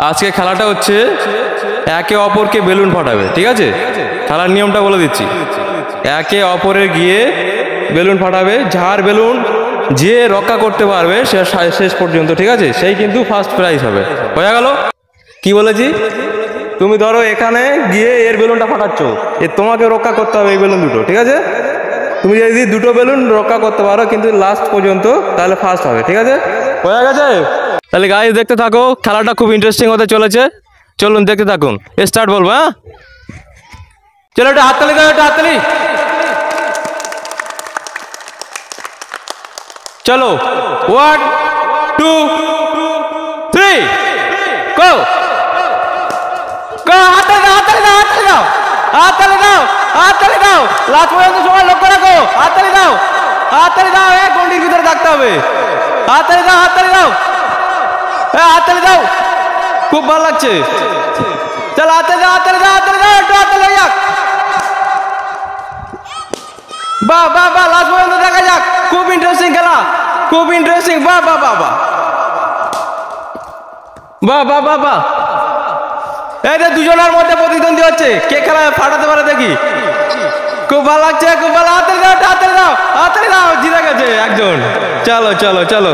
আজকে খেলাটা হচ্ছে একে অপরকে বেলুন ফাটাবে, ঠিক আছে? খেলার নিয়মটা বলে দিচ্ছি। একে অপরের গিয়ে বেলুন ফাটাবে, যার বেলুন যে রক্ষা করতে পারবে সে শেষ পর্যন্ত, ঠিক আছে? সেই কিন্তু ফার্স্ট প্রাইজ হবে। হয়ে গেল? কি বলেছি? তুমি ধরো এখানে গিয়ে এর বেলুনটা ফাটাচ্ছ, তোমাকে রক্ষা করতে হবে এই বেলুন দুটো, ঠিক আছে? তুমি যদি দুটো বেলুন রক্ষা করতে পারো কিন্তু লাস্ট পর্যন্ত, তাহলে ফার্স্ট হবে, ঠিক আছে? হয়ে গেছে? তাহলে গাইস দেখতে থাকো, খেলাটা খুব ইন্টারেস্টিং হতে চলেছে। চলুন দেখতে থাকুন, স্টার্ট বলবো। হ্যাঁ চলো, একটা হাততালি দাও, একটা হাততালি। চলো 1 2 3 গো গো। হাততালি দাও, হাততালি দাও, হাততালি দাও, হাততালি দাও, হাততালি দাও। লাস্ট পর্যন্ত সময় লক্ষ্য রাখো। হাততালি দাও, হাততালি দাও। এক গন্ডির ভিতরে থাকতে হবে। হাততালি দাও, হাততালি দাও, হাততালি দাও। খুব ভালো লাগছে। চল হাততালি দাও, হাততালি দাও, হাততালি দাও, একটু হাততালি হয়ে যাক। বাহ বাহ বাহ, লাস্ট পর্যন্ত দেখা যাক। খুব ইন্টারেস্টিং খেলা, খুব ইন্টারেস্টিং। বাহ বাহ বাহ বাহ বাহ বাহ বাহ বাহ। এই যে দুজনের মধ্যে প্রতিদ্বন্দ্বী হচ্ছে, কে খেলা ফাটাতে পারে দেখি। খুব ভালো লাগছে, খুব ভালো। হাততালি দাও, হাততালি দাও, হাততালি দাও। জিতে গেছে একজন। চলো চলো চলো,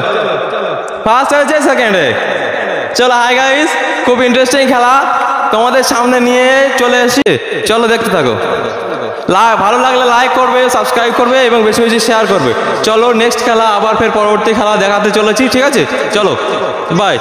ফার্স্ট হয়েছে, সেকেন্ডে। চলো হাই গাইস, খুব ইন্টারেস্টিং খেলা তোমাদের সামনে নিয়ে চলে এসেছি। চলো দেখতে থাকো। ভালো লাগলে লাইক করবে, সাবস্ক্রাইব করবে এবং বেশি বেশি শেয়ার করবে। চলো নেক্সট খেলা, আবার ফের পরবর্তী খেলা দেখাতে চলেছি, ঠিক আছে? চলো বাই।